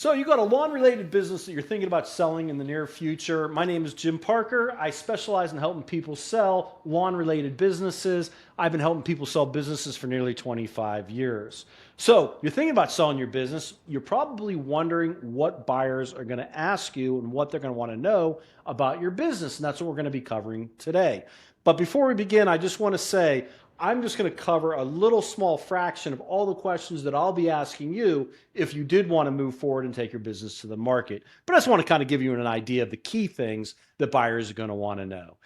So you got a lawn-related business that you're thinking about selling in the near future. My name is Jim Parker. I specialize in helping people sell lawn-related businesses. I've been helping people sell businesses for nearly 25 years. So you're thinking about selling your business. You're probably wondering what buyers are going to ask you and what they're going to want to know about your business. And that's what we're going to be covering today. But before we begin, I just want to say, I'm just going to cover a little small fraction of all the questions that I'll be asking you if you did want to move forward and take your business to the market. But I just want to kind of give you an idea of the key things that buyers are going to want to know.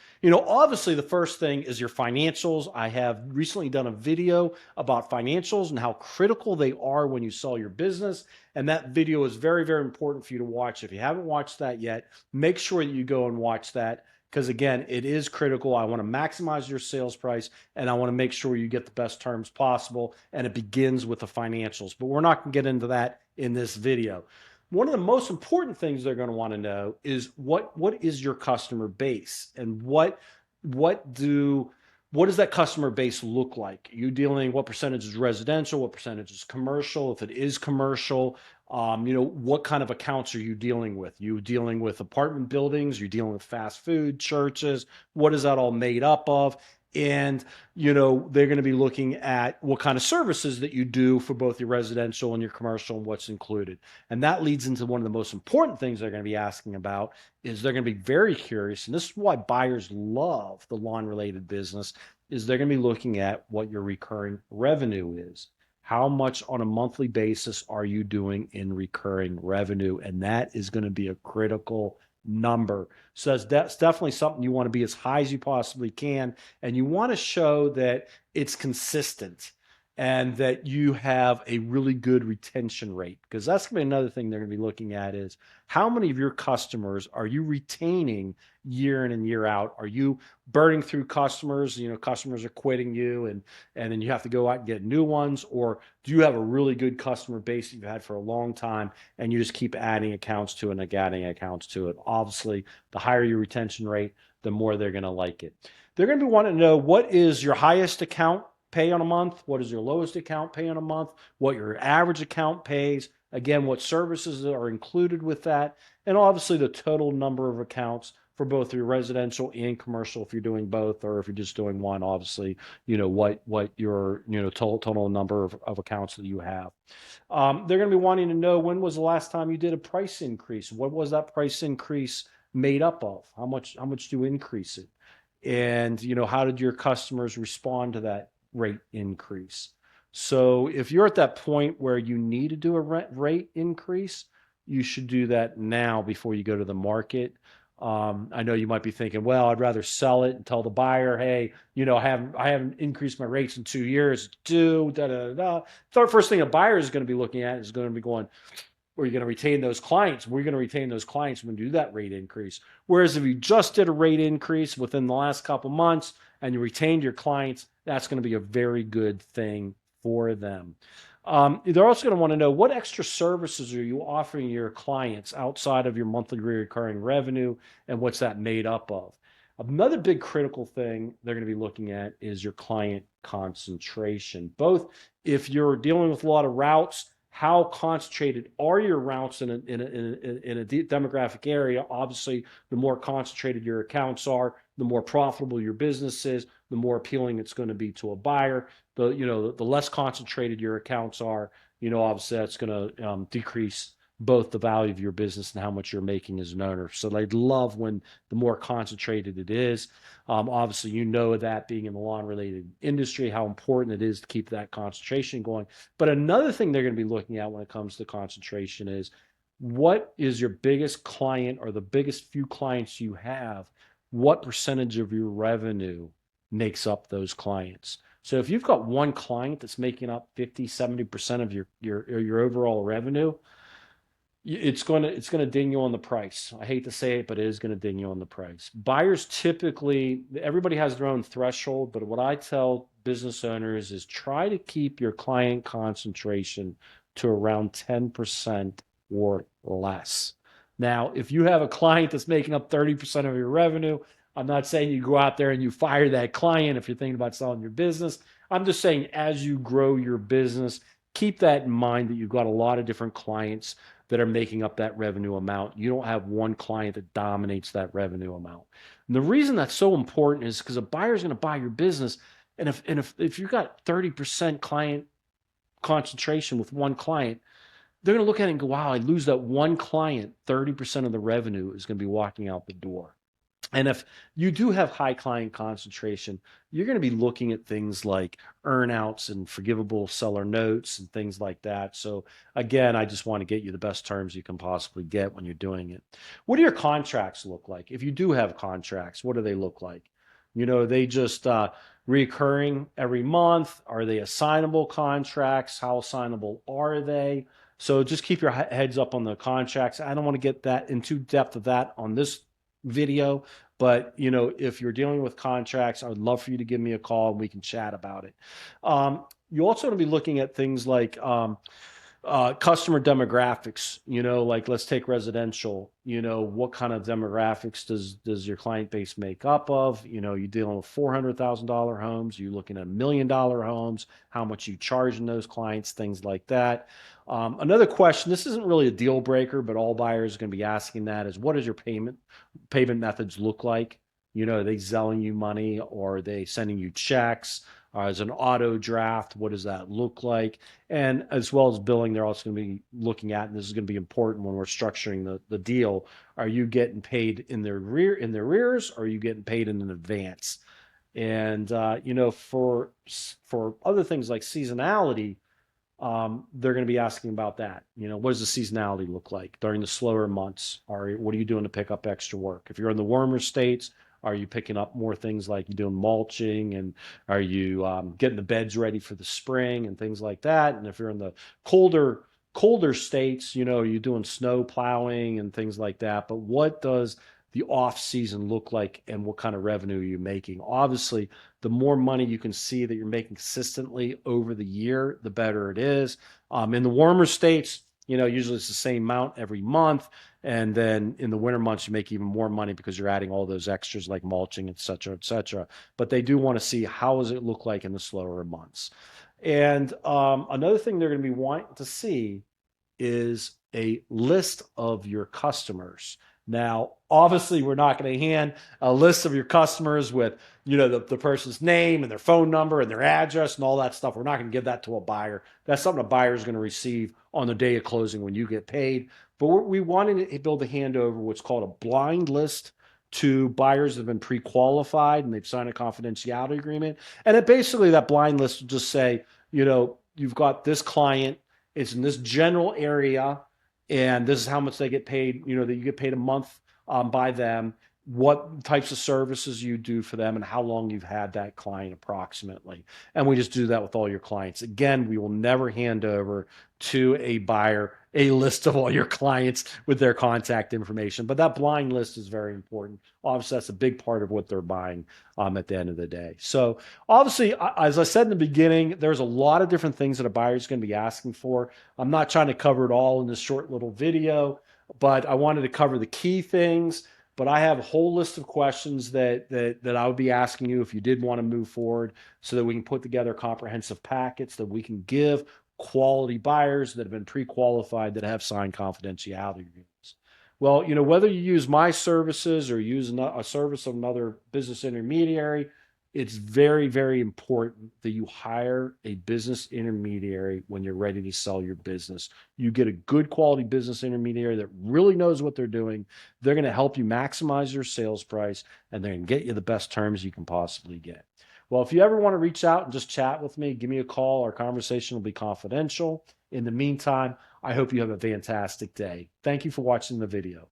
Obviously the first thing is your financials. I have recently done a video about financials and how critical they are when you sell your business. And that video is very, very important for you to watch. If you haven't watched that yet, make sure that you go and watch that, because again, it is critical. I want to maximize your sales price and I want to make sure you get the best terms possible. And it begins with the financials, but we're not going to get into that in this video. One of the most important things they're going to want to know is what is your customer base, and what does that customer base look like? Are you dealing, what percentage is residential? What percentage is commercial? If it is commercial, what kind of accounts are you dealing with? You dealing with apartment buildings? You're dealing with fast food, churches? What is that all made up of? And, they're going to be looking at what kind of services that you do for both your residential and your commercial and what's included. And that leads into one of the most important things they're going to be asking about. Is they're going to be very curious. And this is why buyers love the lawn related business, is they're going to be looking at what your recurring revenue is. How much on a monthly basis are you doing in recurring revenue? And that is going to be a critical number. So that's definitely something you want to be as high as you possibly can. And you want to show that it's consistent and that you have a really good retention rate, because that's going to be another thing they're going to be looking at is how many of your customers are you retaining year in and year out? Are you burning through customers? Customers are quitting you and then you have to go out and get new ones, or do you have a really good customer base that you've had for a long time and you just keep adding accounts to it and adding accounts to it? Obviously, the higher your retention rate, the more they're going to like it. They're going to be wanting to know, what is your highest account pay on a month? What is your lowest account pay on a month? What your average account pays? Again, what services are included with that? And obviously the total number of accounts for both your residential and commercial, if you're doing both, or if you're just doing one, obviously, what your, total number of accounts that you have. They're going to be wanting to know, when was the last time you did a price increase? What was that price increase made up of? How much do you increase it? And, how did your customers respond to that rate increase? So if you're at that point where you need to do a rate increase, you should do that now before you go to the market. I know you might be thinking, well, I'd rather sell it and tell the buyer, hey, I haven't increased my rates in 2 years. First thing a buyer is going to be looking at is going to be going, are you going to retain those clients? We're going to retain those clients when you do that rate increase. Whereas if you just did a rate increase within the last couple months and you retained your clients, that's going to be a very good thing for them. They're also going to want to know, what extra services are you offering your clients outside of your monthly recurring revenue, and what's that made up of? Another big critical thing they're going to be looking at is your client concentration. Both if you're dealing with a lot of routes, how concentrated are your routes in a demographic area? Obviously, the more concentrated your accounts are, the more profitable your business is, the more appealing it's going to be to a buyer. The less concentrated your accounts are, obviously that's going to decrease both the value of your business and how much you're making as an owner. So they'd love when the more concentrated it is. Obviously, that being in the lawn related industry, how important it is to keep that concentration going. But another thing they're going to be looking at when it comes to concentration is, what is your biggest client, or the biggest few clients you have? What percentage of your revenue makes up those clients? So if you've got one client that's making up 50, 70% of your overall revenue, it's going to ding you on the price. I hate to say it, but it is going to ding you on the price. Buyers typically, everybody has their own threshold, but what I tell business owners is, try to keep your client concentration to around 10% or less. Now, if you have a client that's making up 30% of your revenue, I'm not saying you go out there and you fire that client if you're thinking about selling your business. I'm just saying, as you grow your business, keep that in mind, that you've got a lot of different clients that are making up that revenue amount. You don't have one client that dominates that revenue amount. And the reason that's so important is because a buyer is going to buy your business. And if you've got 30% client concentration with one client, they're going to look at it and go, wow, I lose that one client, 30% of the revenue is going to be walking out the door. And if you do have high client concentration, you're going to be looking at things like earnouts and forgivable seller notes and things like that. So again, I just want to get you the best terms you can possibly get when you're doing it. What do your contracts look like? If you do have contracts, what do they look like? Are they just recurring every month? Are they assignable contracts? How assignable are they? So just keep your heads up on the contracts. I don't want to get that into depth of that on this video, but if you're dealing with contracts, I would love for you to give me a call and we can chat about it. You also want to be looking at things like customer demographics, like let's take residential, what kind of demographics does your client base make up of? You dealing with $400,000 homes, you looking at $1 million homes, how much you charging those clients, things like that. Another question, this isn't really a deal breaker, but all buyers are going to be asking that is, what does your payment methods look like? Are they Zelling you money, or are they sending you checks? As an auto draft, what does that look like? And as well as billing, they're also going to be looking at, and this is going to be important when we're structuring the deal, are you getting paid in their arrears, or are you getting paid in advance? And for other things like seasonality, they're going to be asking about that. What does the seasonality look like during the slower months? What are you doing to pick up extra work? If you're in the warmer states, are you picking up more things like you're doing mulching, and are you getting the beds ready for the spring and things like that? And if you're in the colder states, are you doing snow plowing and things like that? But what does the off season look like, and what kind of revenue are you making? Obviously, the more money you can see that you're making consistently over the year, the better it is. In the warmer states, usually it's the same amount every month. And then in the winter months, you make even more money because you're adding all those extras like mulching, et cetera, et cetera. But they do want to see, how does it look like in the slower months? And another thing they're going to be wanting to see is a list of your customers. Now, obviously, we're not going to hand a list of your customers with, the person's name and their phone number and their address and all that stuff. We're not going to give that to a buyer. That's something a buyer is going to receive on the day of closing when you get paid. But we wanted to build a handover, what's called a blind list, to buyers that have been pre-qualified and they've signed a confidentiality agreement. And it basically, that blind list will just say, you've got this client, it's in this general area, and this is how much they get paid, that you get paid a month by them, what types of services you do for them, and how long you've had that client approximately. And we just do that with all your clients. Again, we will never hand over to a buyer a list of all your clients with their contact information. But that blind list is very important. Obviously, that's a big part of what they're buying at the end of the day. So obviously, as I said in the beginning, there's a lot of different things that a buyer is going to be asking for. I'm not trying to cover it all in this short little video, but I wanted to cover the key things. But I have a whole list of questions that I would be asking you if you did want to move forward, so that we can put together comprehensive packets that we can give quality buyers that have been pre-qualified, that have signed confidentiality agreements. Well, whether you use my services or use a service of another business intermediary, it's very, very important that you hire a business intermediary when you're ready to sell your business. You get a good quality business intermediary that really knows what they're doing. They're going to help you maximize your sales price, and they're going to get you the best terms you can possibly get. Well, if you ever want to reach out and just chat with me, give me a call. Our conversation will be confidential. In the meantime, I hope you have a fantastic day. Thank you for watching the video.